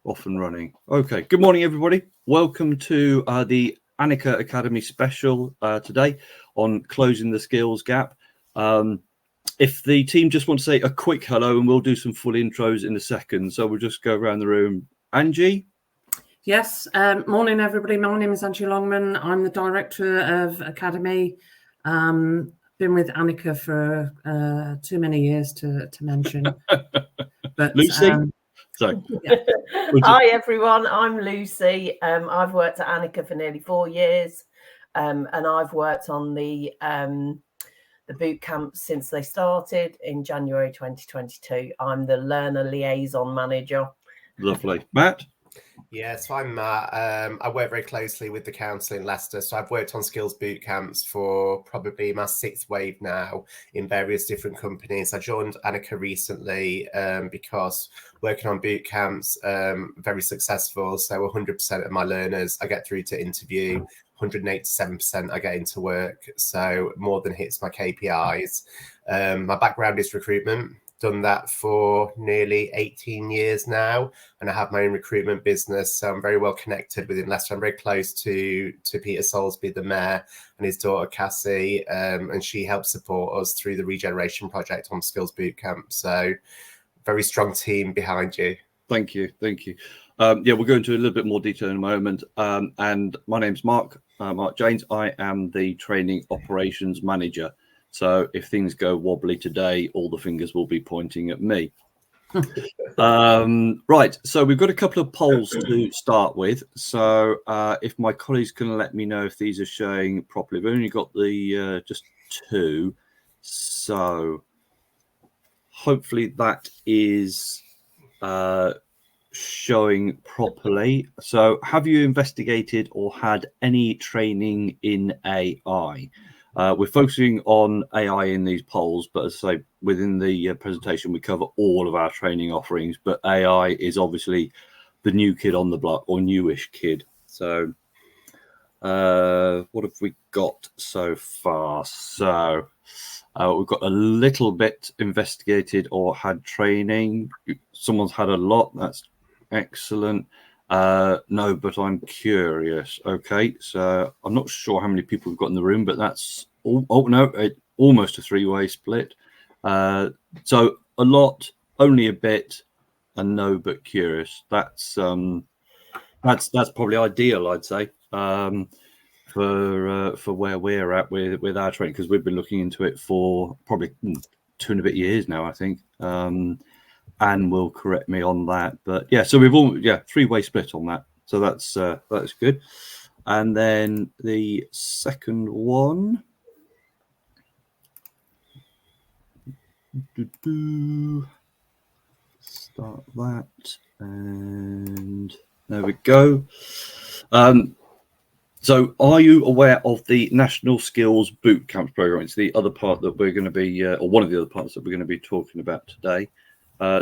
Off and running. Okay. Good morning, everybody. Welcome to the Anicca Academy special today on closing the skills gap. If the team just want to say a quick hello, and we'll do some full intros in a second. So we'll just go around the room. Angie? Yes. Morning, everybody. My name is Angie Longman. I'm the director of Academy. Been with Anicca for too many years to mention. But Lucy? Yeah. Hi everyone, I'm Lucy. I've worked at Anicca for nearly 4 years, and I've worked on the boot camp since they started in January 2022. I'm the learner liaison manager. Lovely. Matt? Yes, I'm Matt. I work very closely with the council in Leicester, so I've worked on Skills Bootcamps for probably my 6th wave now in various different companies. I joined Anicca recently because working on bootcamps, very successful. So 100% of my learners I get through to interview, 187% I get into work, so more than hits my KPIs. My background is recruitment. Done that for nearly 18 years now, and I have my own recruitment business, so I'm very well connected within Leicester. I'm very close to Peter Soulsby, the mayor, and his daughter Cassie, and she helps support us through the regeneration project on Skills Bootcamp. So very strong team behind you. Thank you. Yeah, we'll go into a little bit more detail in a moment. And my name's Mark James. I am the training operations manager. So if things go wobbly today, all the fingers will be pointing at me. Right. So we've got a couple of polls to start with. So if my colleagues can let me know if these are showing properly. We've only got the just 2. So hopefully that is showing properly. So have you investigated or had any training in AI? We're focusing on AI in these polls, but as I say, within the presentation, we cover all of our training offerings, but AI is obviously the new kid on the block, or newish kid. So what have we got so far? So we've got a little bit investigated or had training. Someone's had a lot. That's excellent. No, but I'm curious. Okay, so I'm not sure how many people we've got in the room, but that's almost a 3-way split. So a lot, only a bit, and no, but curious. That's probably ideal, I'd say, for where we're at with our training, because we've been looking into it for probably 2 and a bit years now, I think. Anne will correct me on that, but yeah, so we've all 3-way split on that, so that's good. And then the second one, start that, and there we go. So are you aware of the National Skills Bootcamps program? It's the other part that we're going to be, or one of the other parts that we're going to be talking about today.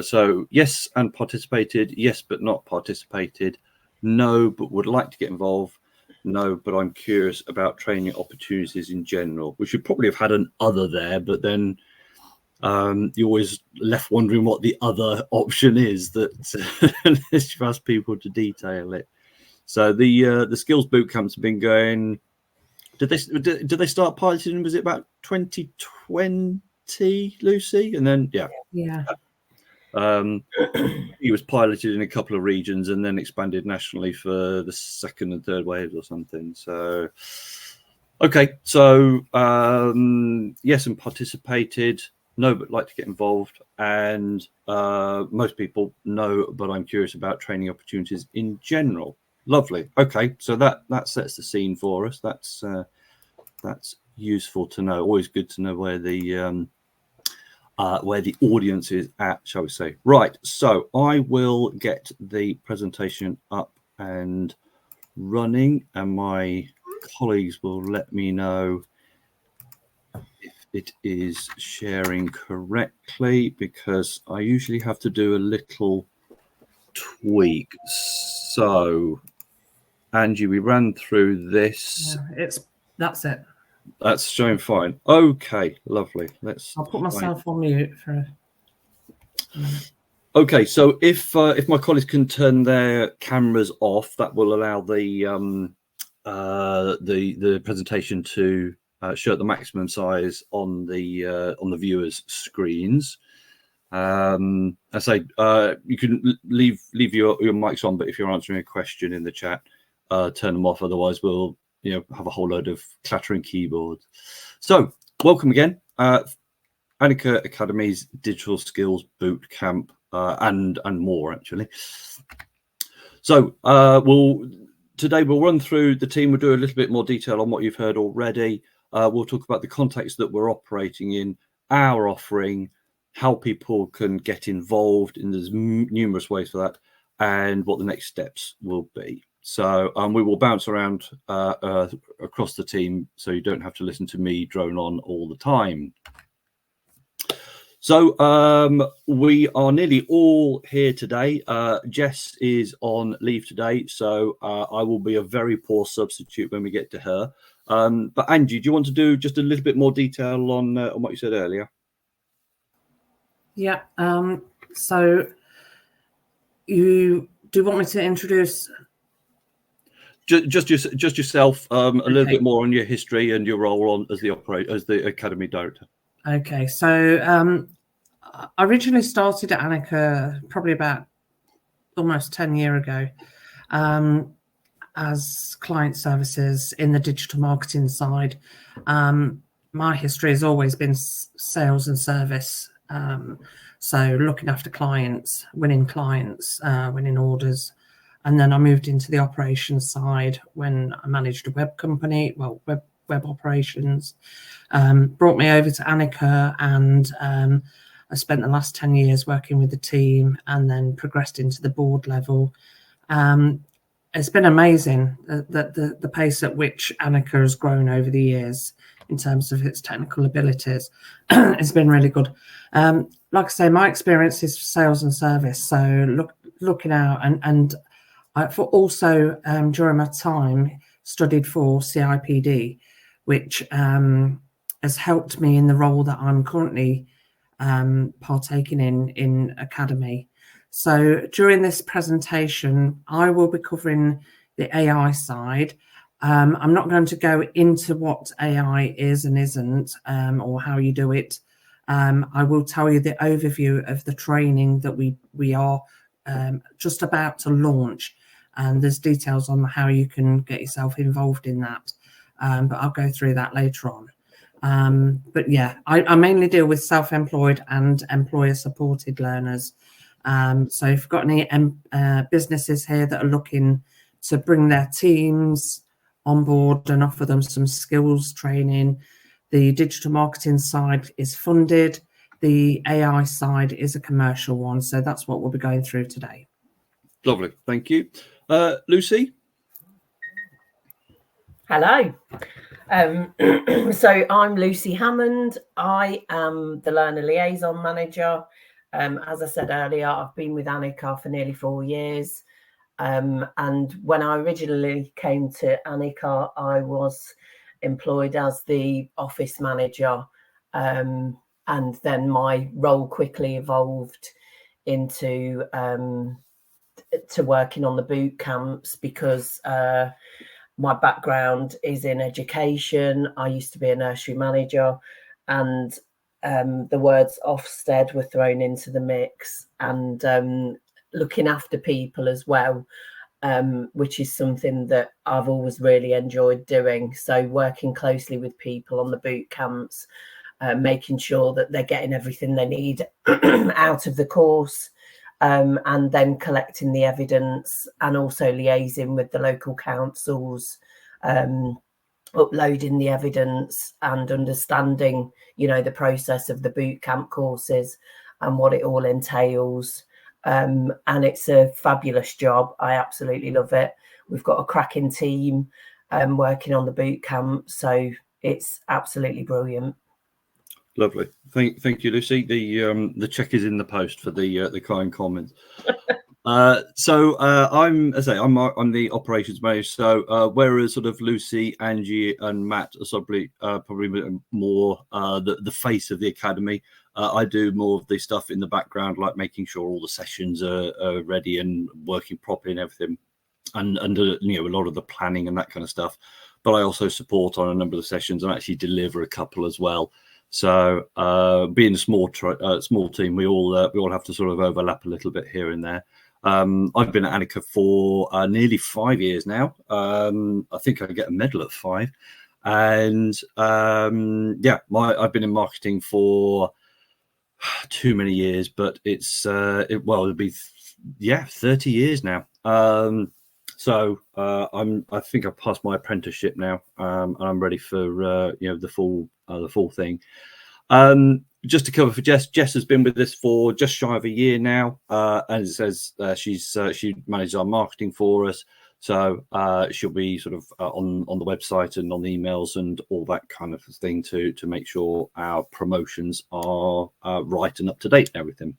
So yes, and participated. Yes, but not participated. No, but would like to get involved. No, but I'm curious about training opportunities in general. We should probably have had an other there, but then you're always left wondering what the other option is, that unless you ask people to detail it. So the Skills Bootcamps have been going. Did they start piloting? Was it about 2020, Lucy? And then Yeah. He was piloted in a couple of regions and then expanded nationally for the 2nd and 3rd waves or something. So, okay. So, yes, and participated. No, but like to get involved. And most people know, but I'm curious about training opportunities in general. Lovely. Okay. So that sets the scene for us. That's useful to know. Always good to know where the audience is at, shall we say. Right, so I will get the presentation up and running, and my colleagues will let me know if it is sharing correctly, because I usually have to do a little tweak. So, Angie, we ran through this. Yeah, that's it. That's showing fine. Okay, lovely. I'll put myself on mute for a minute. Okay, so if my colleagues can turn their cameras off, that will allow the presentation to show at the maximum size on the viewers' screens. I say you can leave your mics on, but if you're answering a question in the chat, turn them off. Otherwise, we'll have a whole load of clattering keyboards. So welcome again, Anicca Academy's Digital Skills Bootcamp, and more actually. So today we'll run through the team. We'll do a little bit more detail on what you've heard already. We'll talk about the context that we're operating in, our offering, how people can get involved, and there's numerous ways for that, and what the next steps will be. So we will bounce around across the team, so you don't have to listen to me drone on all the time. So we are nearly all here today. Jess is on leave today, so I will be a very poor substitute when we get to her. But Angie, do you want to do just a little bit more detail on what you said earlier? Yeah. So you do want me to introduce just yourself, a little bit more on your history and your role as the Academy Director. Okay, so I originally started at Anicca probably about almost 10 years ago as client services in the digital marketing side. My history has always been sales and service. So looking after clients, winning orders. And then I moved into the operations side when I managed a web company, web operations. Brought me over to Anicca, and I spent the last 10 years working with the team and then progressed into the board level. It's been amazing the pace at which Anicca has grown over the years in terms of its technical abilities. It's been really good. Like I say, my experience is sales and service. So looking out and for also during my time studied for CIPD, which has helped me in the role that I'm currently partaking in Academy. So during this presentation, I will be covering the AI side. I'm not going to go into what AI is and isn't, or how you do it. I will tell you the overview of the training that we are just about to launch, and there's details on how you can get yourself involved in that. But I'll go through that later on. But yeah, I mainly deal with self-employed and employer-supported learners. So if you've got any businesses here that are looking to bring their teams on board and offer them some skills training, the digital marketing side is funded. The AI side is a commercial one. So that's what we'll be going through today. Lovely. Thank you. Lucy? Hello. So I'm Lucy Hammond. I am the Learner Liaison Manager. As I said earlier, I've been with Anicca for nearly 4 years. And when I originally came to Anicca, I was employed as the office manager. And then my role quickly evolved into to working on the boot camps because my background is in education. I used to be a nursery manager, and the words Ofsted were thrown into the mix, and looking after people as well, which is something that I've always really enjoyed doing. So working closely with people on the boot camps, making sure that they're getting everything they need out of the course, and then collecting the evidence, and also liaising with the local councils, uploading the evidence and understanding, the process of the boot camp courses and what it all entails. And it's a fabulous job. I absolutely love it. We've got a cracking team working on the boot camp, so it's absolutely brilliant. Lovely. Thank you, Lucy. The check is in the post for the kind comments. I'm the operations manager. So whereas sort of Lucy, Angie, and Matt are probably more the face of the academy, I do more of the stuff in the background, like making sure all the sessions are ready and working properly and everything, and a lot of the planning and that kind of stuff. But I also support on a number of the sessions and actually deliver a couple as well. So being a small team, we all have to sort of overlap a little bit here and there. I've been at Anicca for nearly 5 years now. I think I get a medal at 5, and I've been in marketing for too many years, but it'll be 30 years now. I think I've passed my apprenticeship now, and I'm ready for the full thing. Just to cover for Jess has been with us for just shy of a year now, and it says she manages our marketing for us, so she'll be sort of on the website and on the emails and all that kind of thing to make sure our promotions are right and up to date and everything.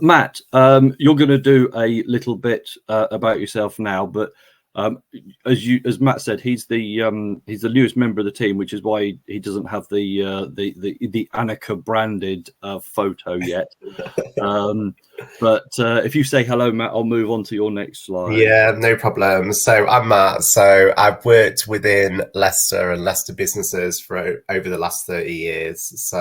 Matt, you're going to do a little bit about yourself now, but as Matt said, he's the newest member of the team, which is why he doesn't have the Anicca branded photo yet. But if you say hello, Matt, I'll move on to your next slide. Yeah, no problem. So I'm Matt. So I've worked within Leicester and Leicester businesses for over the last 30 years.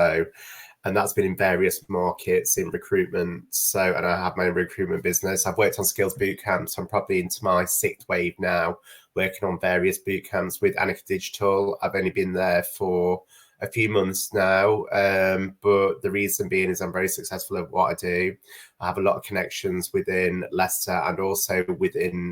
And that's been in various markets in recruitment. And I have my own recruitment business. I've worked on Skills Bootcamps. I'm probably into my 6th wave now, working on various bootcamps with Anicca Digital. I've only been there for a few months now, but the reason being is I'm very successful at what I do. I have a lot of connections within Leicester and also within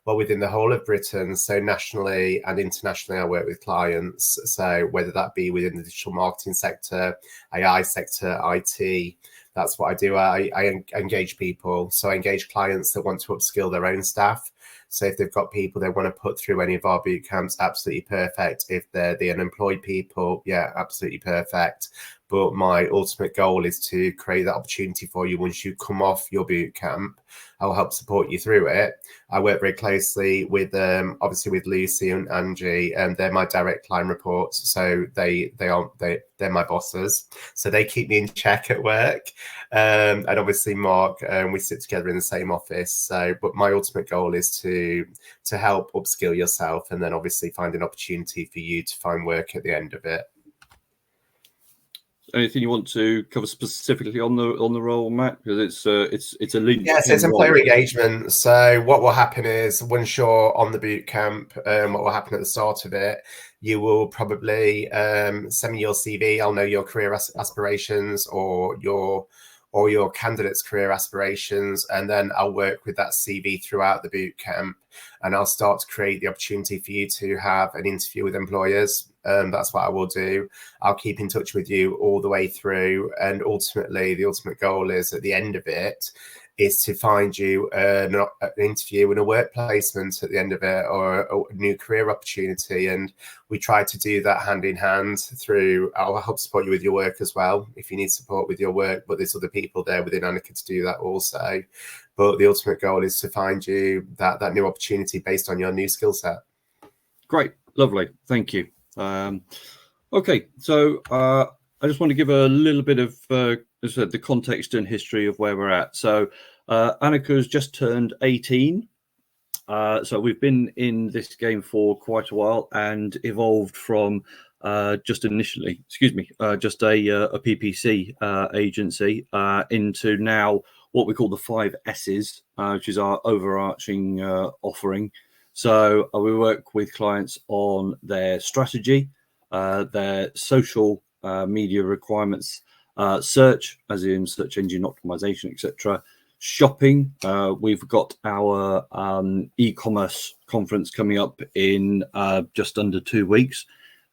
the whole of Britain. So nationally and internationally, I work with clients. So whether that be within the digital marketing sector, AI sector, IT, that's what I do. I engage people. So I engage clients that want to upskill their own staff. So if they've got people they want to put through any of our boot camps, absolutely perfect. If they're the unemployed people, yeah, absolutely perfect. But my ultimate goal is to create that opportunity for you once you come off your boot camp. I'll help support you through it. I work very closely with obviously with Lucy and Angie, and they're my direct line reports. So they're my bosses. So they keep me in check at work. And obviously Mark, we sit together in the same office. So, but my ultimate goal is to help upskill yourself, and then obviously find an opportunity for you to find work at the end of it. Anything you want to cover specifically on the role, Matt? Because it's a link. Yes, it's employer engagement. So what will happen is once you're on the boot camp, what will happen at the start of it, you will probably send me your CV. I'll know your career aspirations or your candidate's career aspirations, and then I'll work with that CV throughout the boot camp, and I'll start to create the opportunity for you to have an interview with employers. That's what I will do. I'll keep in touch with you all the way through, and ultimately the ultimate goal is at the end of it is to find you an interview and a work placement at the end of it, or a new career opportunity. And we try to do that hand in hand through, I'll help support you with your work as well if you need support with your work, but there's other people there within Anicca to do that also. But the ultimate goal is to find you that new opportunity based on your new skill set. Great, lovely, thank you. Okay, so I just want to give a little bit of the context and history of where we're at. So Anicca's just turned 18. So we've been in this game for quite a while and evolved from just a PPC agency into now what we call the 5 S's, which is our overarching offering. So we work with clients on their strategy, their social media requirements, search, as in search engine optimization, etc. Shopping. We've got our e-commerce conference coming up in just under 2 weeks,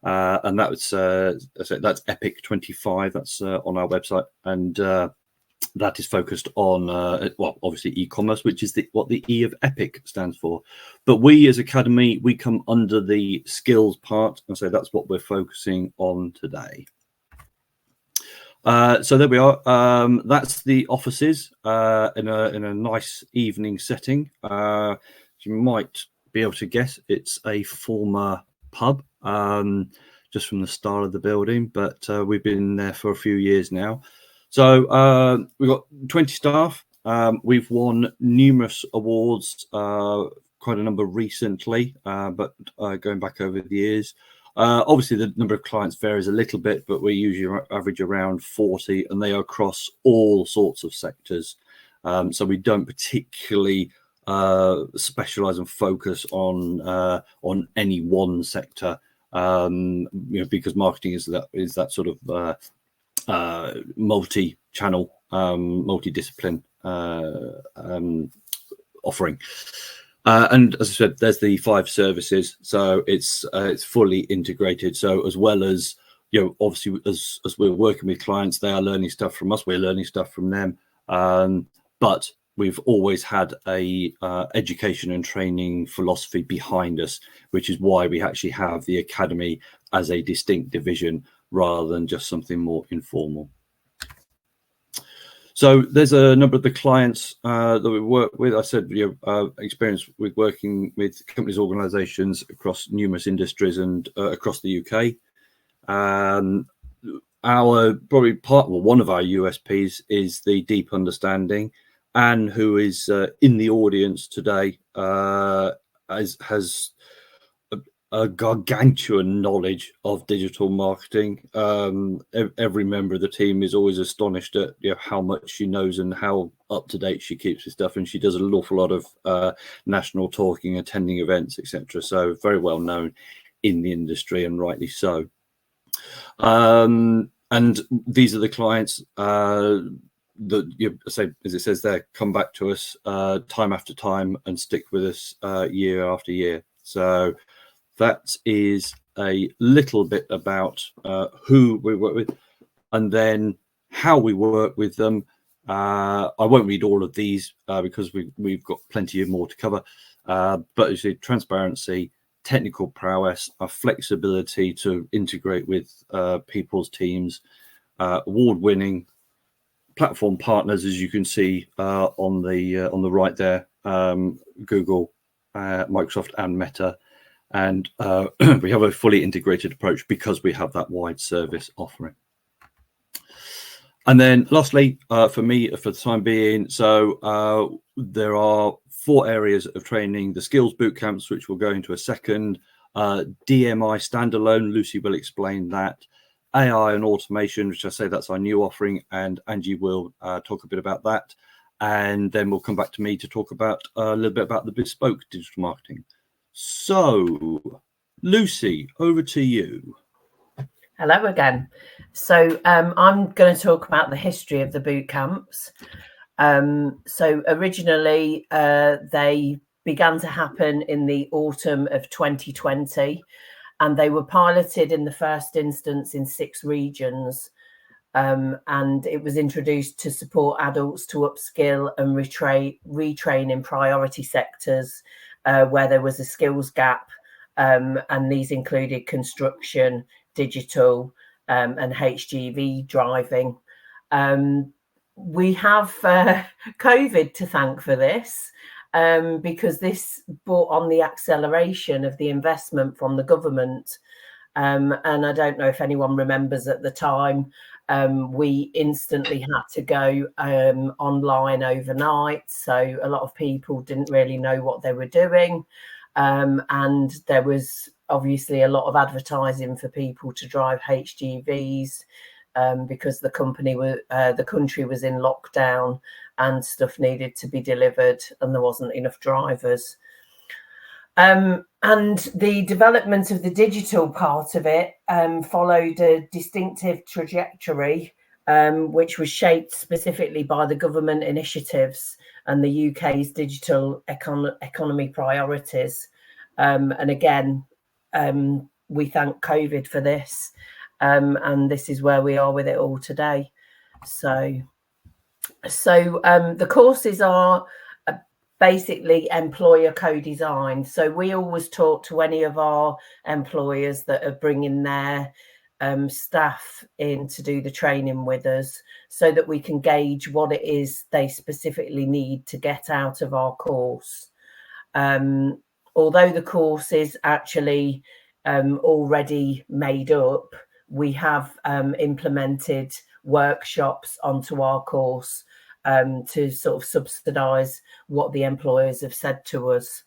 and that's Epic 25. That's on our website, and that is focused on obviously e-commerce, which is what the E of Epic stands for. But we as Academy, we come under the skills part, and so that's what we're focusing on today. So there we are. That's the offices in a nice evening setting. You might be able to guess it's a former pub, just from the style of the building, but we've been there for a few years now. So we've got 20 staff. We've won numerous awards, quite a number recently, but going back over the years. Obviously, the number of clients varies a little bit, but we usually average around 40, and they are across all sorts of sectors. So we don't particularly specialize and focus on any one sector, because marketing is that sort of multi-channel, multi-discipline offering. And as I said, there's the 5 services, so it's fully integrated. So as well as, obviously as we're working with clients, they are learning stuff from us, we're learning stuff from them. But we've always had a education and training philosophy behind us, which is why we actually have the academy as a distinct division rather than just something more informal. So there's a number of the clients that we work with. I said, experience with working with companies, organisations across numerous industries and across the UK. Our probably one of our USPs is the deep understanding. Anne, who is in the audience today, has a gargantuan knowledge of digital marketing. Every member of the team is always astonished at how much she knows and how up to date she keeps with stuff. And she does an awful lot of national talking, attending events, etc. So very well known in the industry, and rightly so. And these are the clients that say, as it says there, come back to us time after time and stick with us year after year. So that is a little bit about who we work with, and then how we work with them. I won't read all of these because we've got plenty more to cover. But you see, transparency, technical prowess, our flexibility to integrate with people's teams, award-winning platform partners, as you can see on the right there, Google, Microsoft, and Meta. And we have a fully integrated approach because we have that wide service offering. And then lastly, for me, for the time being, so there are 4 areas of training: the Skills Bootcamps, which we'll go into a second, DMI standalone, Lucy will explain that, AI and automation, which I say that's our new offering, and Angie will talk a bit about that. And then we'll come back to me to talk about a little bit about the bespoke digital marketing. So, Lucy, over to you. Hello again. So I'm going to talk about the history of the boot camps. So originally they began to happen in the autumn of 2020, and they were piloted in the first instance in 6 regions. And it was introduced to support adults to upskill and retrain in priority sectors where there was a skills gap, and these included construction, digital, and HGV driving. We have COVID to thank for this, because this brought on the acceleration of the investment from the government. And I don't know if anyone remembers at the time, we instantly had to go online overnight. So a lot of people didn't really know what they were doing. And there was obviously a lot of advertising for people to drive HGVs because the country was in lockdown and stuff needed to be delivered and there wasn't enough drivers. And the development of the digital part of it followed a distinctive trajectory, which was shaped specifically by the government initiatives and the UK's digital economy priorities. And again, we thank COVID for this, and this is where we are with it all today. So the courses are basically employer co-designed. So we always talk to any of our employers that are bringing their staff in to do the training with us so that we can gauge what it is they specifically need to get out of our course. Although the course is actually already made up, we have implemented workshops onto our course to sort of subsidise what the employers have said to us.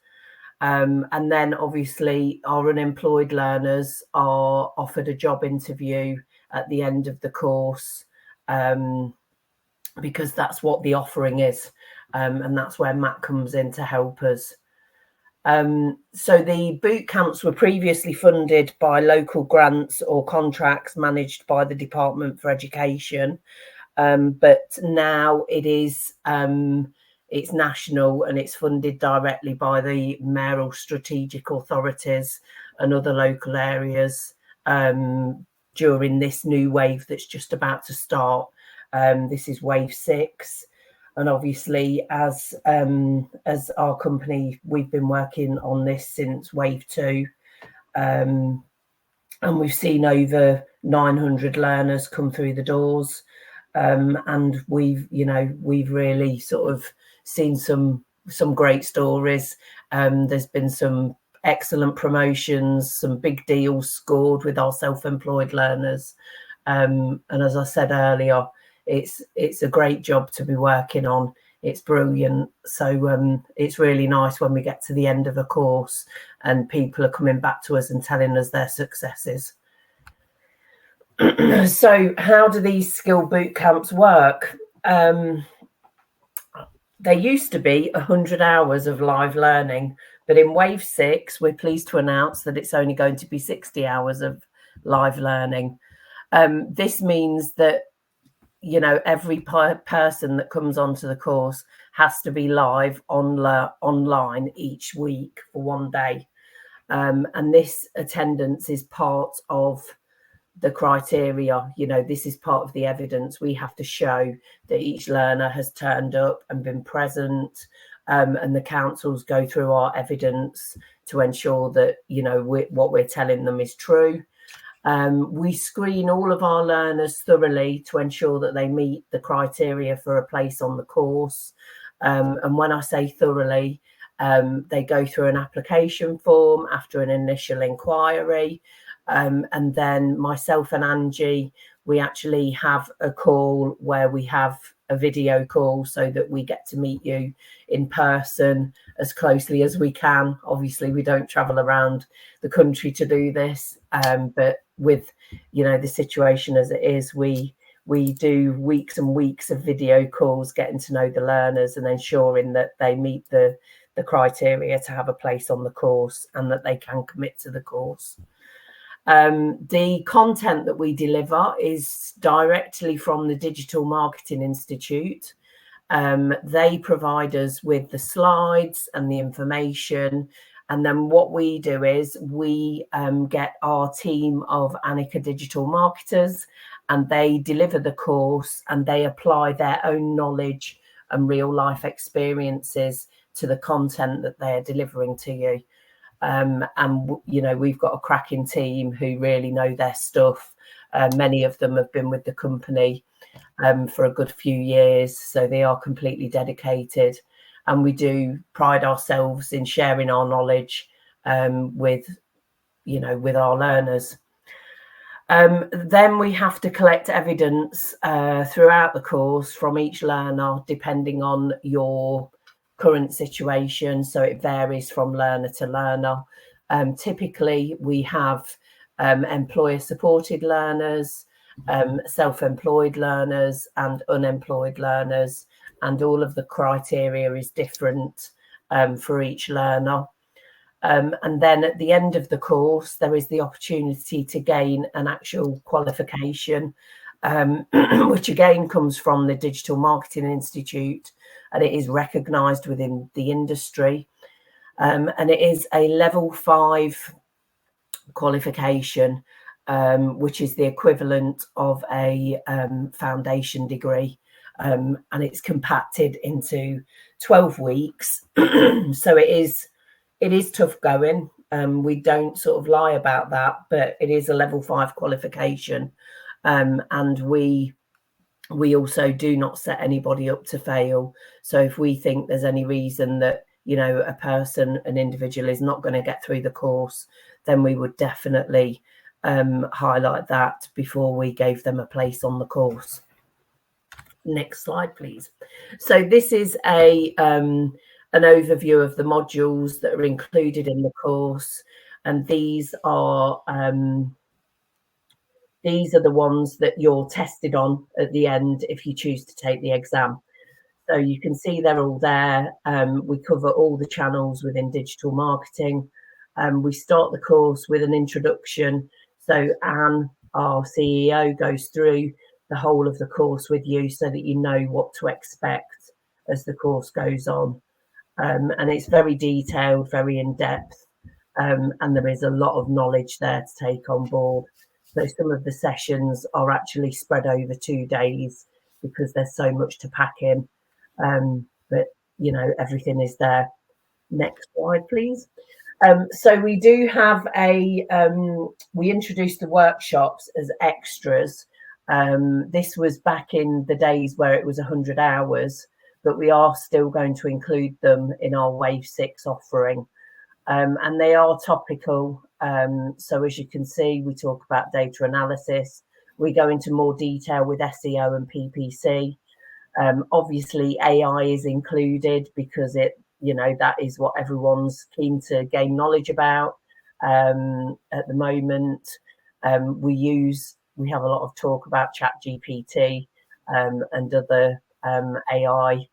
And then obviously our unemployed learners are offered a job interview at the end of the course, because that's what the offering is. And that's where Matt comes in to help us. So the boot camps were previously funded by local grants or contracts managed by the Department for Education. But now it is it's national and it's funded directly by the mayoral strategic authorities and other local areas during this new wave that's just about to start. This is wave 6. And obviously, as our company, we've been working on this since wave 2. And we've seen over 900 learners come through the doors. And we've really sort of seen some great stories. There's been some excellent promotions, some big deals scored with our self-employed learners. And as I said earlier, it's a great job to be working on. It's brilliant. So it's really nice when we get to the end of a course and people are coming back to us and telling us their successes. So how do these skill boot camps work? There used to be 100 hours of live learning, but in wave 6, we're pleased to announce that it's only going to be 60 hours of live learning. This means that, every person that comes onto the course has to be live online each week for 1 day. And this attendance is part of the criteria. This is part of the evidence. We have to show that each learner has turned up and been present, and the councils go through our evidence to ensure that what we're telling them is true. We screen all of our learners thoroughly to ensure that they meet the criteria for a place on the course. And when I say thoroughly, they go through an application form after an initial inquiry. And then myself and Angie, we actually have a call where we have a video call so that we get to meet you in person as closely as we can. Obviously, we don't travel around the country to do this, but with the situation as it is, we do weeks and weeks of video calls, getting to know the learners and ensuring that they meet the criteria to have a place on the course and that they can commit to the course. The content that we deliver is directly from the Digital Marketing Institute. They provide us with the slides and the information. And then what we do is we get our team of Anicca digital marketers, and they deliver the course and they apply their own knowledge and real life experiences to the content that they're delivering to you. And we've got a cracking team who really know their stuff. Many of them have been with the company for a good few years, so they are completely dedicated, and we do pride ourselves in sharing our knowledge with our learners. Then we have to collect evidence throughout the course from each learner, depending on your current situation. So it varies from learner to learner. Typically, we have employer supported learners, self-employed learners and unemployed learners, and all of the criteria is different for each learner. And then at the end of the course, there is the opportunity to gain an actual qualification, which again comes from the Digital Marketing Institute, and it is recognised within the industry. And it is a level 5 qualification, which is the equivalent of a foundation degree. And it's compacted into 12 weeks. So it is tough going. We don't sort of lie about that, but it is a level 5 qualification, and we also do not set anybody up to fail. So if we think there's any reason that, you know, an individual is not going to get through the course, then we would definitely highlight that before we gave them a place on the course. Next slide, please. So this is an overview of the modules that are included in the course, and these are the ones that you're tested on at the end if you choose to take the exam. So you can see they're all there. We cover all the channels within digital marketing. We start the course with an introduction. So Anne, our CEO, goes through the whole of the course with you so that you know what to expect as the course goes on. And it's very detailed, very in-depth, and there is a lot of knowledge there to take on board. So some of the sessions are actually spread over 2 days because there's so much to pack in. But, you know, everything is there. Next slide, please. So we do have we introduced the workshops as extras. This was back in the days where it was 100 hours, but we are still going to include them in our Wave 6 offering. And they are topical. So as you can see, we talk about data analysis. We go into more detail with SEO and PPC. Obviously, AI is included because that is what everyone's keen to gain knowledge about at the moment. We have a lot of talk about ChatGPT and other AI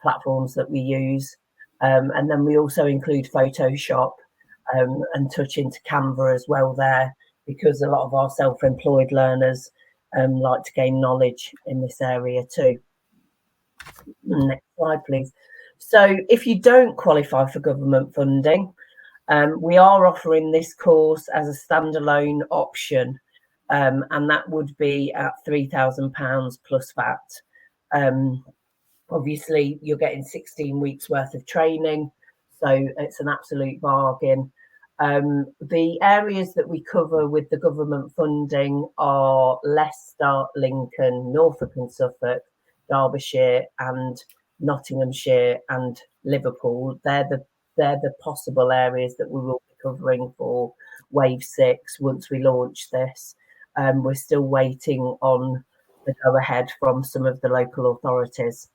platforms that we use. And then we also include Photoshop and touch into Canva as well there, because a lot of our self-employed learners like to gain knowledge in this area too. Next slide, please. So if you don't qualify for government funding, we are offering this course as a standalone option, and that would be at £3,000 plus VAT. Obviously, you're getting 16 weeks worth of training, so it's an absolute bargain. The areas that we cover with the government funding are Leicester, Lincoln, Norfolk and Suffolk, Derbyshire and Nottinghamshire and Liverpool. They're the possible areas that we will be covering for Wave 6 once we launch this. We're still waiting on the go-ahead from some of the local authorities.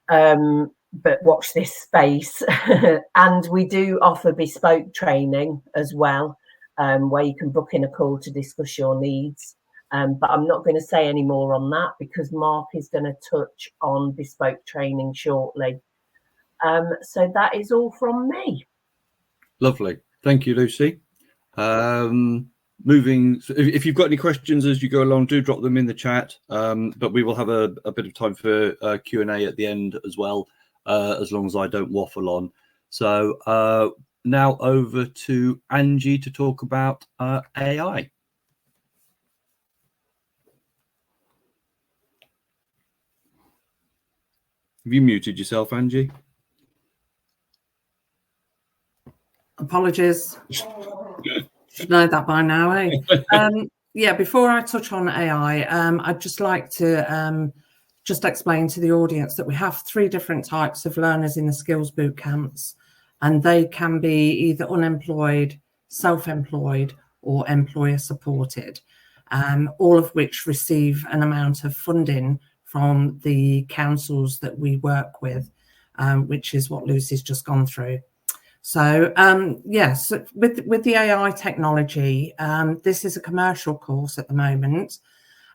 But watch this space. And we do offer bespoke training as well, where you can book in a call to discuss your needs. But I'm not going to say any more on that because Mark is going to touch on bespoke training shortly. So that is all from me. Lovely. Thank you, Lucy. Moving, if you've got any questions as you go along, do drop them in the chat. But we will have a bit of time for Q&A at the end as well, as long as I don't waffle on. So now over to Angie to talk about AI. Have you muted yourself, Angie? Apologies. Should know that by now, eh? Yeah, before I touch on AI, I'd just like to just explain to the audience that we have 3 different types of learners in the Skills Bootcamps, and they can be either unemployed, self-employed, or employer supported, all of which receive an amount of funding from the councils that we work with, which is what Lucy's just gone through. So yes, with the AI technology, this is a commercial course at the moment.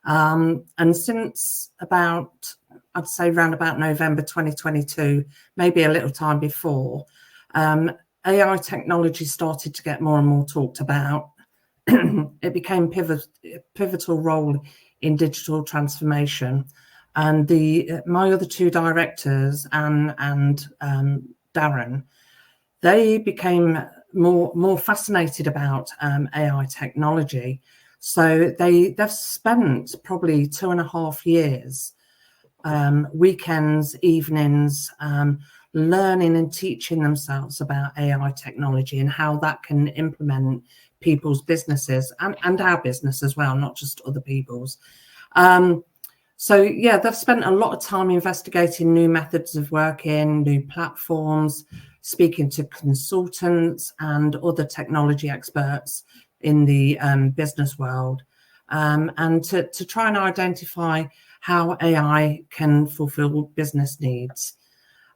And since about, I'd say around about November 2022, maybe a little time before, AI technology started to get more and more talked about. It became pivotal role in digital transformation. And my other 2 directors, Anne and Darren, they became more fascinated about AI technology. So they've spent probably 2.5 years, weekends, evenings, learning and teaching themselves about AI technology and how that can implement people's businesses and our business as well, not just other people's. So yeah, they've spent a lot of time investigating new methods of working, new platforms, speaking to consultants and other technology experts in the business world, and to try and identify how AI can fulfill business needs.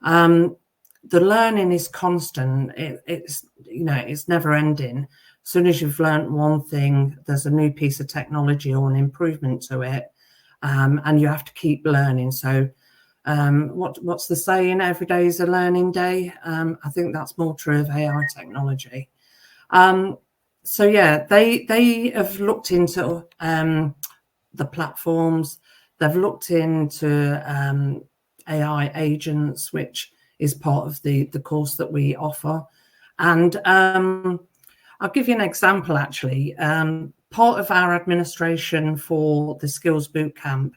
The learning is constant. It's never ending. As soon as you've learned one thing, there's a new piece of technology or an improvement to it, and you have to keep learning. So what's the saying? Every day is a learning day. I think that's more true of AI technology. So yeah, they have looked into the platforms. They've looked into AI agents, which is part of the course that we offer. And I'll give you an example, actually. Part of our administration for the Skills Bootcamp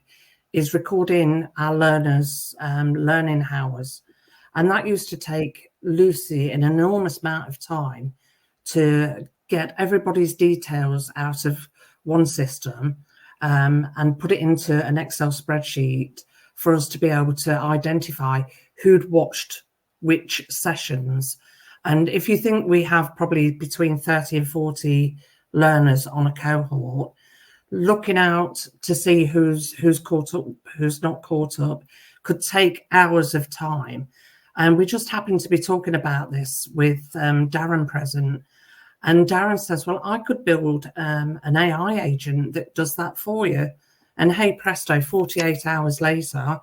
is recording our learners' learning hours. And that used to take Lucy an enormous amount of time to get everybody's details out of one system and put it into an Excel spreadsheet for us to be able to identify who'd watched which sessions. And if you think we have probably between 30 and 40 learners on a cohort, looking out to see who's caught up, who's not caught up, could take hours of time. And we just happened to be talking about this with Darren present. And Darren says, well, I could build an AI agent that does that for you. And hey, presto, 48 hours later,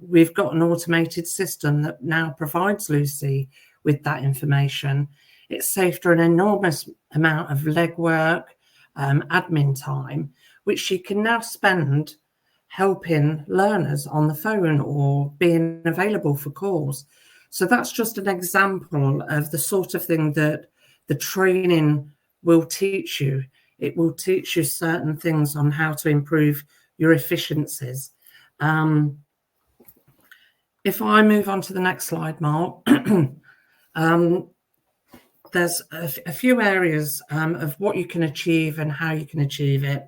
we've got an automated system that now provides Lucy with that information. It saved her an enormous amount of legwork, admin time, which she can now spend helping learners on the phone or being available for calls. So that's just an example of the sort of thing that the training will teach you. It will teach you certain things on how to improve your efficiencies. If I move on to the next slide, Mark, there's a few areas of what you can achieve and how you can achieve it.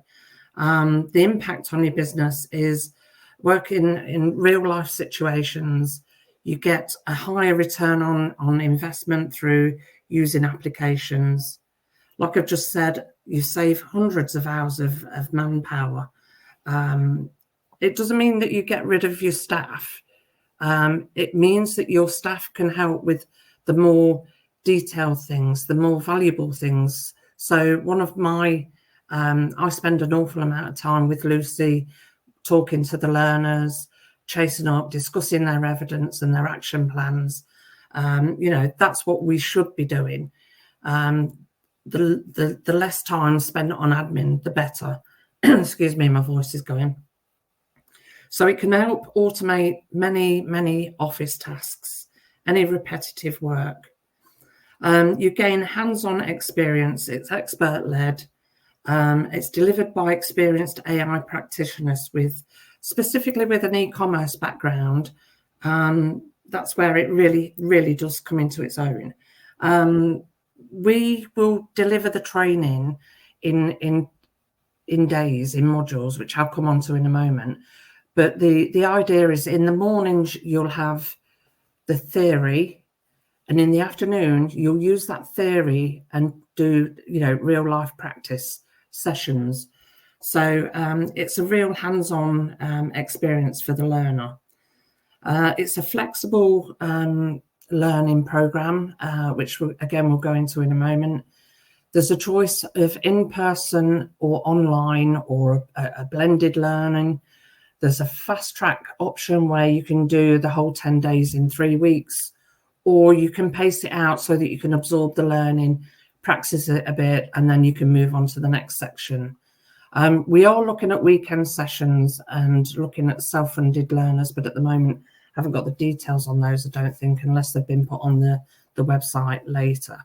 The impact on your business is working in real life situations. You get a higher return on investment through using applications. Like I've just said, you save hundreds of hours of manpower. It doesn't mean that you get rid of your staff. It means that your staff can help with the more detailed things, the more valuable things. So one of my, I spend an awful amount of time with Lucy, talking to the learners, chasing up, discussing their evidence and their action plans. That's what we should be doing. The less time spent on admin, the better. Excuse me, my voice is going. So it can help automate many office tasks, any repetitive work. You gain hands-on experience. It's expert-led. It's delivered by experienced AI practitioners specifically with an e-commerce background. That's where it really does come into its own. We will deliver the training in days, in modules, which I'll come on to in a moment. But the idea is in the mornings, you'll have the theory, and in the afternoon, you'll use that theory and do, real life practice sessions. So it's a real hands-on experience for the learner. It's a flexible learning program, which we'll go into in a moment. There's a choice of in-person or online or a blended learning. There's a fast track option where you can do the whole 10 days in 3 weeks, or you can pace it out so that you can absorb the learning, practice it a bit, and then you can move on to the next section. We are looking at weekend sessions and looking at self-funded learners, but at the moment, haven't got the details on those, I don't think, unless they've been put on the website later.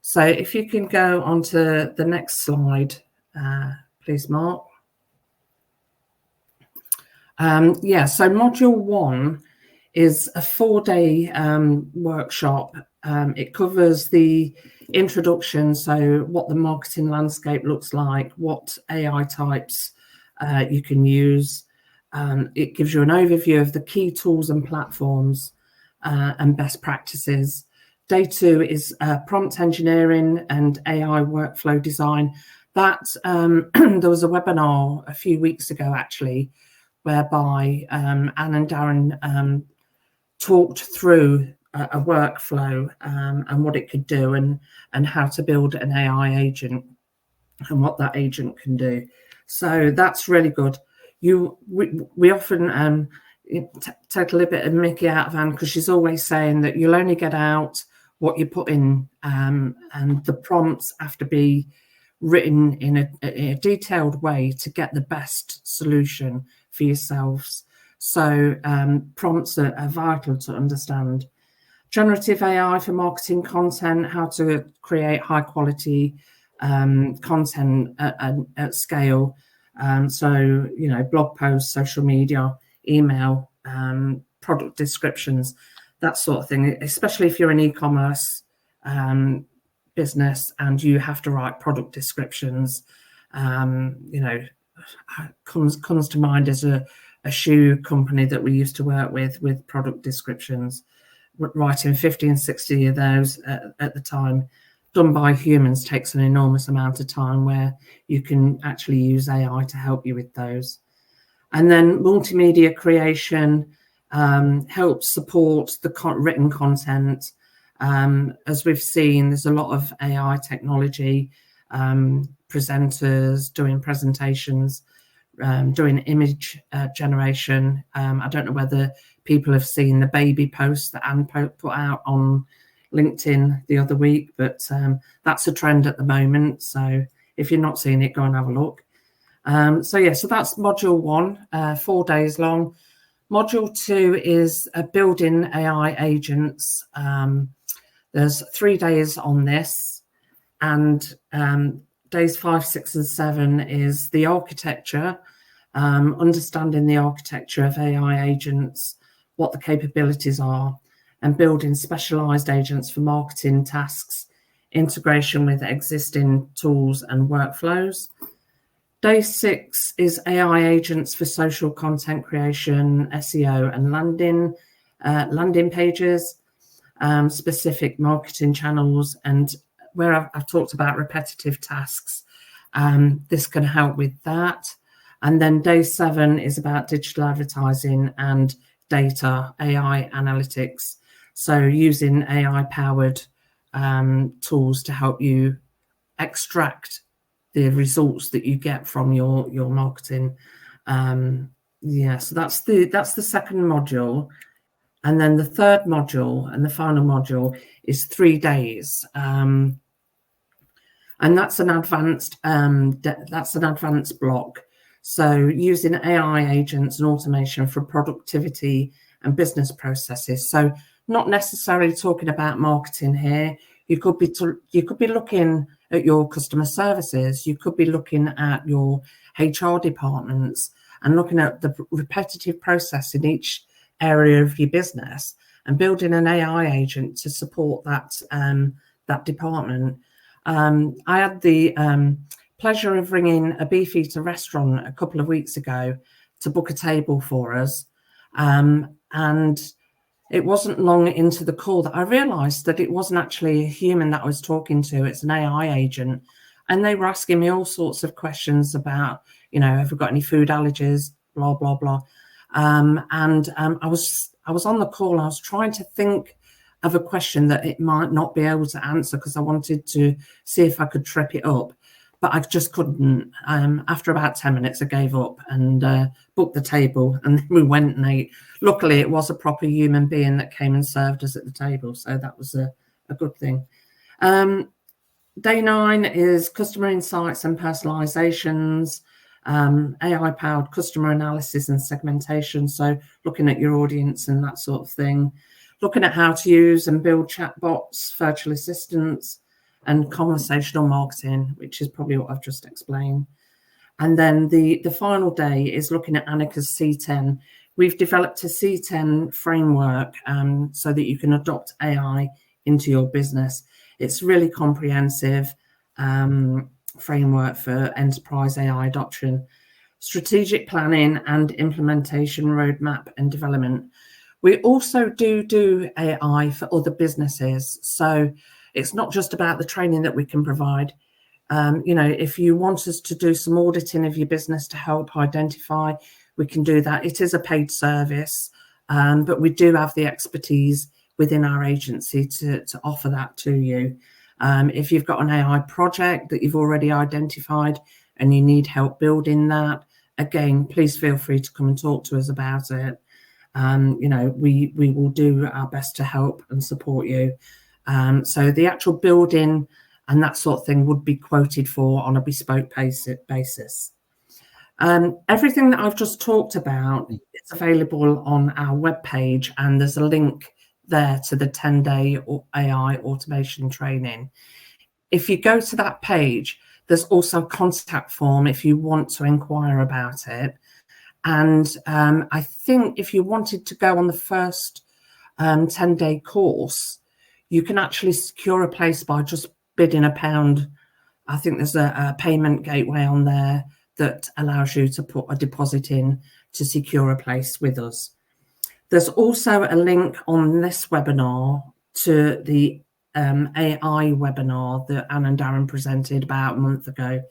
So if you can go on to the next slide, please, Mark. So module 1 is a 4-day workshop. It covers the introduction, so what the marketing landscape looks like, what AI types you can use. It gives you an overview of the key tools and platforms and best practices. Day 2 is prompt engineering and AI workflow design. That there was a webinar a few weeks ago, actually, whereby Anne and Darren talked through a workflow and what it could do, and how to build an AI agent and what that agent can do. So that's really good. We often take a little bit of Mickey out of Anne, because she's always saying that you'll only get out what you put in, and the prompts have to be written in a detailed way to get the best solution for yourselves. So prompts are vital to understand. Generative AI for marketing content, how to create high quality content at scale. So, blog posts, social media, email, product descriptions, that sort of thing, especially if you're an e-commerce business and you have to write product descriptions. Comes to mind as a shoe company that we used to work with product descriptions, writing 50 and 60 of those at the time, done by humans, takes an enormous amount of time, where you can actually use AI to help you with those. And then multimedia creation helps support the written content. As we've seen, there's a lot of AI technology, presenters doing presentations, doing image generation. I don't know whether people have seen the baby post that Anne put out on LinkedIn the other week, but that's a trend at the moment. So if you're not seeing it, go and have a look. So that's module 1, 4 days long. Module 2 is building AI agents. There's 3 days on this, and days 5, 6, and 7 is the architecture, understanding the architecture of AI agents, what the capabilities are, and building specialized agents for marketing tasks, integration with existing tools and workflows. Day 6 is AI agents for social content creation, SEO, and landing pages, specific marketing channels, and where I've talked about repetitive tasks. This can help with that. And then day 7 is about digital advertising and data, AI analytics. So using AI-powered tools to help you extract the results that you get from your marketing. So that's the second module. And then the third module and the final module is 3 days. And that's an advanced block. So using AI agents and automation for productivity and business processes. So not necessarily talking about marketing here. You could be looking at your customer services. You could be looking at your HR departments and looking at the repetitive process in each area of your business and building an AI agent to support that department. I had the pleasure of ringing a Beefeater restaurant a couple of weeks ago to book a table for us. And it wasn't long into the call that I realised that it wasn't actually a human that I was talking to. It's an AI agent. And they were asking me all sorts of questions about, have we got any food allergies, blah, blah, blah. I was on the call. I was trying to think of a question that it might not be able to answer, because I wanted to see if I could trip it up. But I just couldn't. After about 10 minutes, I gave up and booked the table, and we went and ate. Luckily, it was a proper human being that came and served us at the table, so that was a good thing. Day 9 is customer insights and personalizations, AI-powered customer analysis and segmentation, so looking at your audience and that sort of thing. Looking at how to use and build chatbots, virtual assistants, and conversational marketing, which is probably what I've just explained. And then the final day is looking at Anicca's C10, we've developed a C10 framework so that you can adopt AI into your business. It's really comprehensive framework for enterprise AI adoption, strategic planning and implementation roadmap and development. We also do AI for other businesses. So it's not just about the training that we can provide. You know, if you want us to do some auditing of your business to help identify, we can do that. It is a paid service, but we do have the expertise within our agency to offer that to you. If you've got an AI project that you've already identified and you need help building that, again, please feel free to come and talk to us about it. You know, we will do our best to help and support you. So the actual building and that sort of thing would be quoted for on a bespoke basis. Everything that I've just talked about is available on our webpage, and there's a link there to the 10-day AI automation training. If you go to that page, there's also a contact form if you want to inquire about it. And I think if you wanted to go on the first 10-day course, you can actually secure a place by just bidding £1. I think there's a payment gateway on there that allows you to put a deposit in to secure a place with us. There's also a link on this webinar to the AI webinar that Anne and Darren presented about a month ago.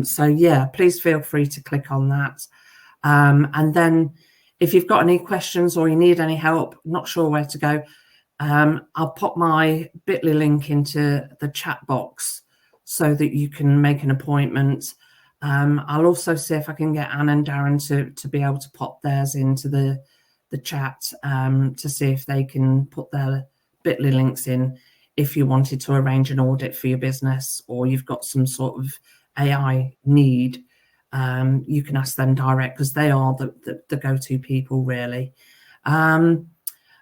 So yeah, please feel free to click on that. And then if you've got any questions or you need any help, not sure where to go, I'll pop my bit.ly link into the chat box so that you can make an appointment. I'll also see if I can get Anne and Darren to be able to pop theirs into the chat to see if they can put their bit.ly links in if you wanted to arrange an audit for your business or you've got some sort of AI need. You can ask them direct because they are the go-to people, really. And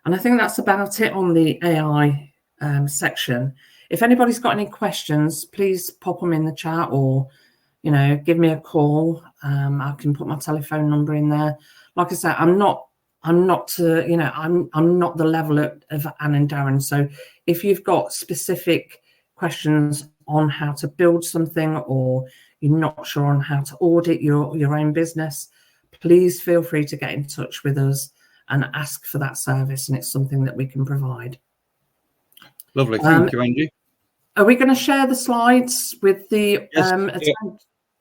I think that's about it on the AI section. If anybody's got any questions, please pop them in the chat or, you know, give me a call. I can put my telephone number in there. Like I said, I'm not the level of Anne and Darren. So if you've got specific questions on how to build something or you're not sure on how to audit your own business, please feel free to get in touch with us and ask for that service, and it's something that we can provide. Lovely. Thank you, Angie. Are we going to share the slides with the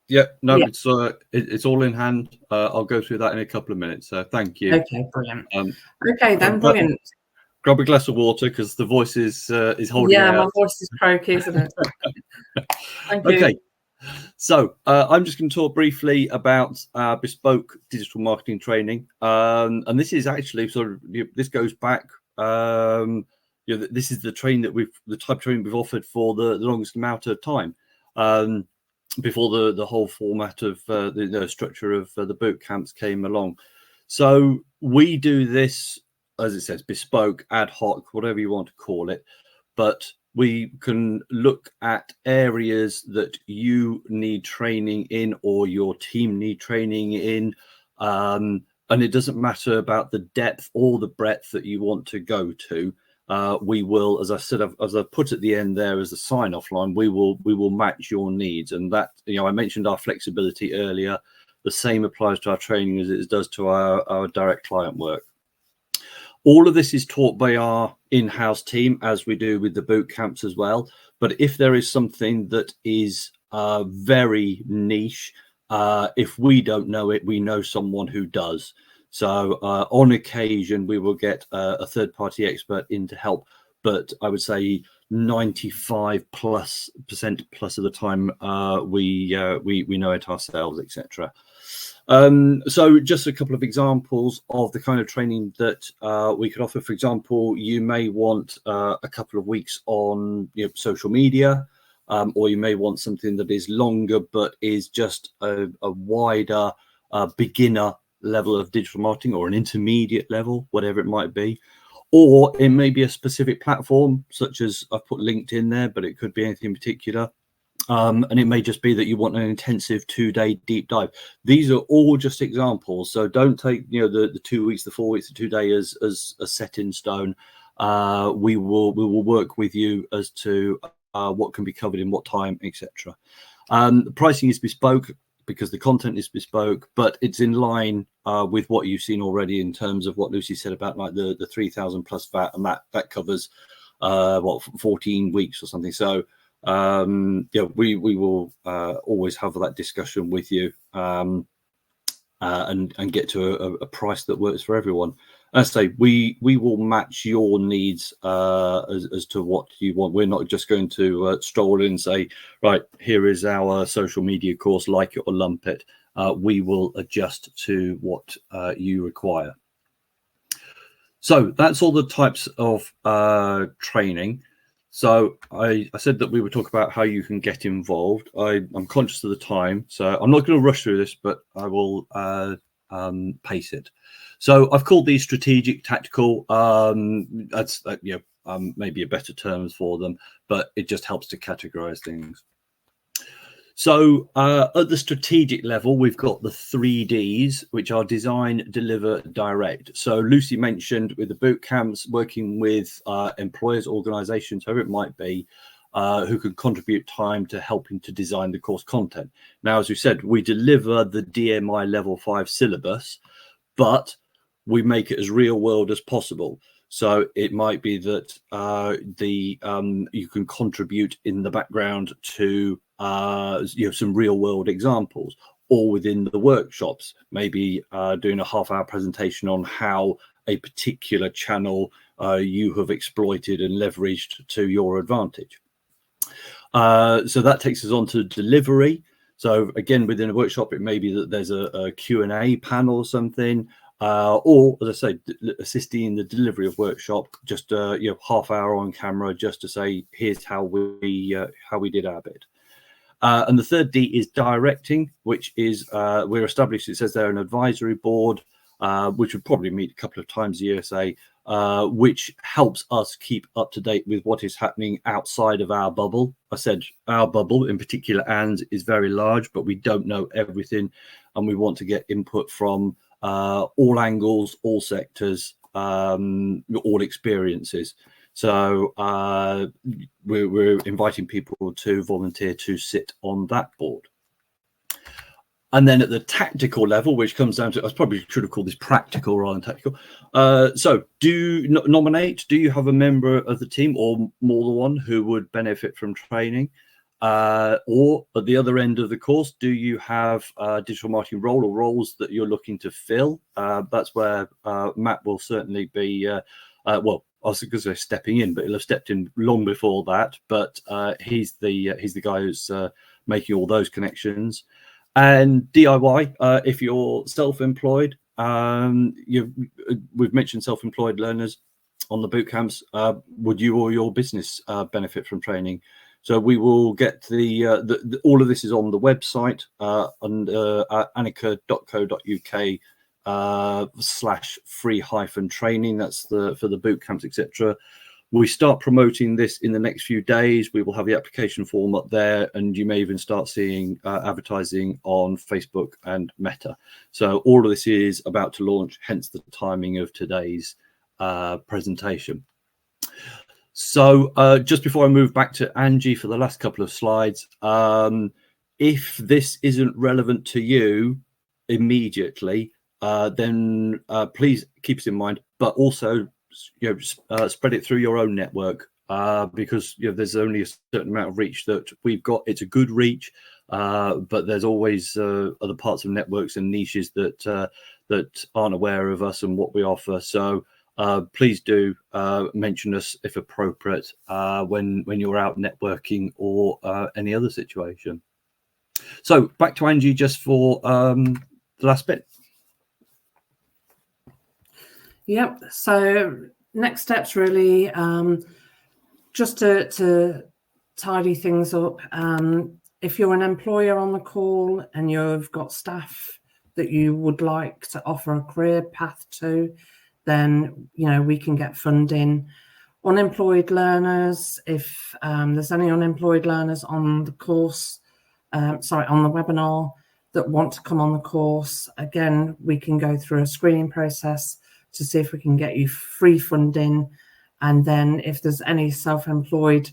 Yeah, no, yeah. It's all in hand. I'll go through that in a couple of minutes. So thank you. Okay, brilliant. Okay, then, brilliant. Grab a glass of water because the voice is holding out. Yeah, my voice is croaky, isn't it? Thank you. Okay, so I'm just going to talk briefly about bespoke digital marketing training, and this is actually sort of this goes back. This is the training that the type of training we've offered for the longest amount of time. Before the whole format of the structure of the boot camps came along. So we do this, as it says, bespoke, ad hoc, whatever you want to call it, but we can look at areas that you need training in or your team need training in, and it doesn't matter about the depth or the breadth that you want to go to. We will, as I said, as I put at the end there as a sign-off line, we will match your needs, and that, I mentioned our flexibility earlier. The same applies to our training as it does to our direct client work. All of this is taught by our in-house team, as we do with the boot camps as well. But if there is something that is very niche, if we don't know it, we know someone who does. So on occasion, we will get a third-party expert in to help, but I would say 95% plus of the time we know it ourselves, etc. So just a couple of examples of the kind of training that we could offer. For example, you may want a couple of weeks on social media, or you may want something that is longer but is just a wider beginner level of digital marketing, or an intermediate level, whatever it might be. Or it may be a specific platform, such as I've put LinkedIn there, but it could be anything in particular. And it may just be that you want an intensive 2-day deep dive. These are all just examples. So don't take, you know, the 2 weeks, the 4 weeks, the 2 day as set in stone. We will work with you as to what can be covered in what time, etc. The pricing is bespoke because the content is bespoke, but it's in line with what you've seen already in terms of what Lucy said about like the 3,000 plus VAT, and that covers 14 weeks or something. So yeah, we will always have that discussion with you and get to a price that works for everyone. As I say, we will match your needs as to what you want. We're not just going to stroll in and say, right, here is our social media course, like it or lump it. We will adjust to what you require. So that's all the types of training. So I said that we would talk about how you can get involved. I'm conscious of the time, so I'm not going to rush through this, but I will pace it. So I've called these strategic, tactical. That's maybe a better terms for them, but it just helps to categorize things. So at the strategic level, we've got the 3 Ds, which are design, deliver, direct. So Lucy mentioned with the boot camps, working with employers, organizations, whoever it might be, who can contribute time to helping to design the course content. Now, as we said, we deliver the DMI level 5 syllabus, but we make it as real world as possible. So it might be that you can contribute in the background to some real world examples, or within the workshops, maybe doing a half-hour presentation on how a particular channel you have exploited and leveraged to your advantage. So that takes us on to delivery. So again, within a workshop, it may be that there's a Q&A panel or something. Or, as I say, assisting in the delivery of workshop, just half hour on camera, just to say, here's how we did our bit. And the 3rd D is directing, which is we're established. It says there an advisory board, which would probably meet a couple of times a year, say, which helps us keep up to date with what is happening outside of our bubble. I said our bubble in particular, and is very large, but we don't know everything, and we want to get input from all angles, all sectors, all experiences. So we're inviting people to volunteer to sit on that board. And then at the tactical level, which comes down to, I probably should have called this practical rather than tactical. So do nominate, do you have a member of the team or more than one who would benefit from training? Or at the other end of the course, do you have a digital marketing role or roles that you're looking to fill? That's where Matt will certainly be, well, I was going to say stepping in, but he'll have stepped in long before that. But he's the guy who's making all those connections. And DIY, if you're self-employed, we've mentioned self-employed learners on the boot camps. Would you or your business benefit from training? So we will get all of this is on the website under anicca.co.uk/free-training. That's for the boot camps, etc. We start promoting this in the next few days. We will have the application form up there, and you may even start seeing advertising on Facebook and Meta. So all of this is about to launch, hence the timing of today's presentation. So just before I move back to Angie for the last couple of slides, if this isn't relevant to you immediately, then please keep us in mind, but also spread it through your own network, because there's only a certain amount of reach that we've got. It's a good reach, but there's always other parts of networks and niches that aren't aware of us and what we offer. So please do mention us if appropriate when you're out networking or any other situation. So back to Angie just for the last bit. Yep. So next steps really, just to tidy things up. If you're an employer on the call and you've got staff that you would like to offer a career path to, then we can get funding. unemployed learners, if there's any unemployed learners on the course, on the webinar that want to come on the course, again, we can go through a screening process to see if we can get you free funding. And then if there's any self-employed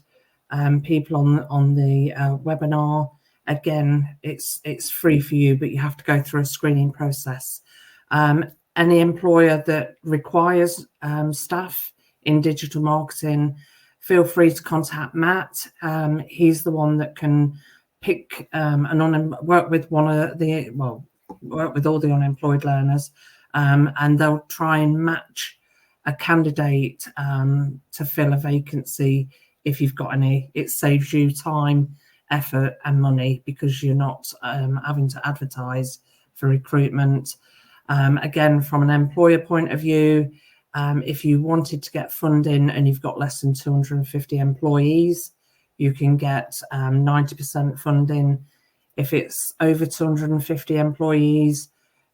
people on the webinar, again, it's free for you, but you have to go through a screening process. Any employer that requires staff in digital marketing, feel free to contact Matt. He's the one that can pick work with work with all the unemployed learners, and they'll try and match a candidate to fill a vacancy if you've got any. It saves you time, effort, and money because you're not having to advertise for recruitment. Again, from an employer point of view, if you wanted to get funding and you've got less than 250 employees, you can get 90% funding. If it's over 250 employees,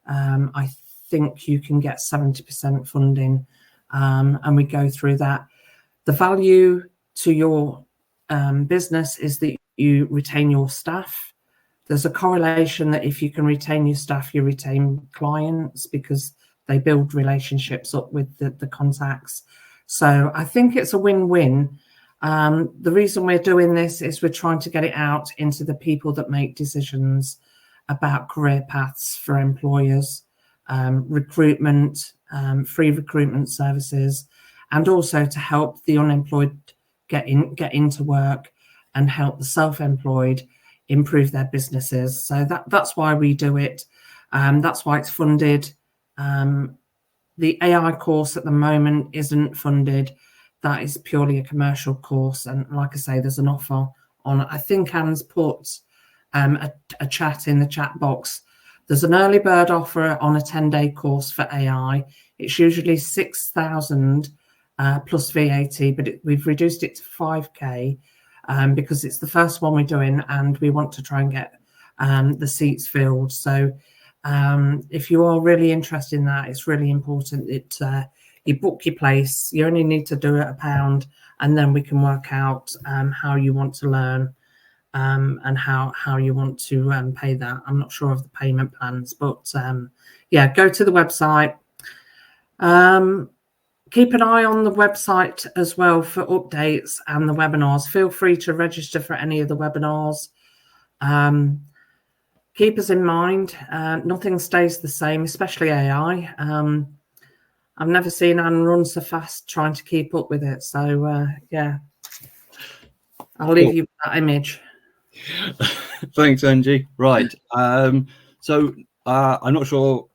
I think you can get 70% funding. And we go through that. The value to your business is that you retain your staff. There's a correlation that if you can retain your staff, you retain clients because they build relationships up with the contacts. So I think it's a win-win. The reason we're doing this is we're trying to get it out into the people that make decisions about career paths for employers, recruitment, free recruitment services, and also to help the unemployed get into work and help the self-employed improve their businesses. So that's why we do it. That's why it's funded. The AI course at the moment isn't funded. That is purely a commercial course. And like I say, there's an offer on it. I think Anne's put a chat in the chat box. There's an early bird offer on a 10-day course for AI. It's usually 6,000 plus VAT, but we've reduced it to 5K because it's the first one we're doing and we want to try and get the seats filled. So if you are really interested in that, it's really important that you book your place. You only need to do it £1, and then we can work out how you want to learn and how you want to pay that. I'm not sure of the payment plans, but yeah, go to the website. Keep an eye on the website as well for updates and the webinars. Feel free to register for any of the webinars. Keep us in mind, nothing stays the same, especially AI. I've never seen Anne run so fast trying to keep up with it. So, yeah, I'll leave you with that image. Thanks, Angie. Right. So I'm not sure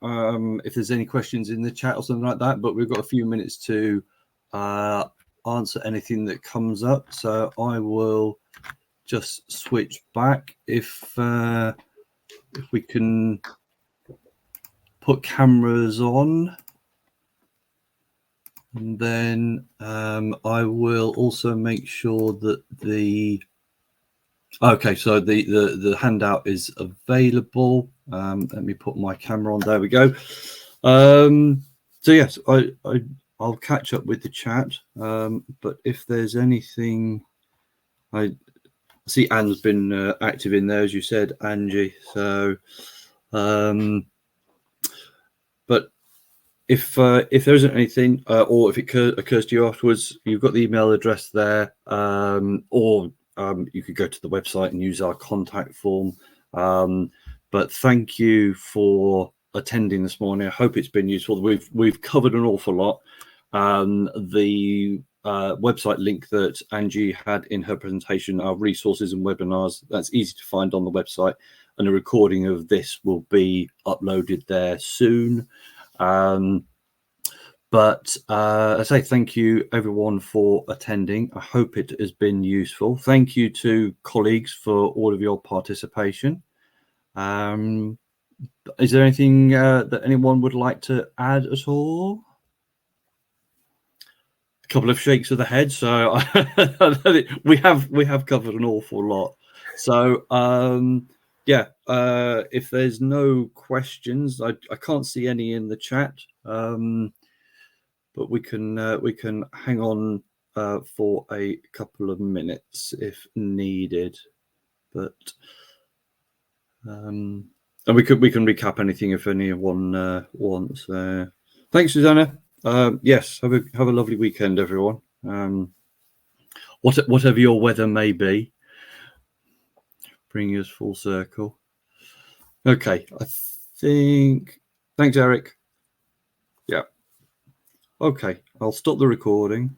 if there's any questions in the chat or something like that, but we've got a few minutes to answer anything that comes up. So I will just switch back if we can put cameras on. And then I will also make sure that so the handout is available. Let me put my camera on. There we go. So yes, I'll catch up with the chat. But if there's anything, I see Anne's been active in there, as you said, Angie. So, but if there isn't anything, or if it occurs to you afterwards, you've got the email address there, or you could go to the website and use our contact form. But thank you for attending this morning. I hope it's been useful. We've covered an awful lot. The website link that Angie had in her presentation, our resources and webinars, that's easy to find on the website, and a recording of this will be uploaded there soon. But I say thank you everyone for attending. I hope it has been useful. Thank you to colleagues for all of your participation. Is there anything that anyone would like to add at all? A couple of shakes of the head. So we have covered an awful lot. So yeah, if there's no questions, I can't see any in the chat. But we can hang on for a couple of minutes if needed, but and we can recap anything if anyone wants. Thanks, Susanna. Yes, have a lovely weekend, everyone. Whatever your weather may be, bring us full circle. Okay, I think. Thanks, Eric. Yeah. Okay, I'll stop the recording.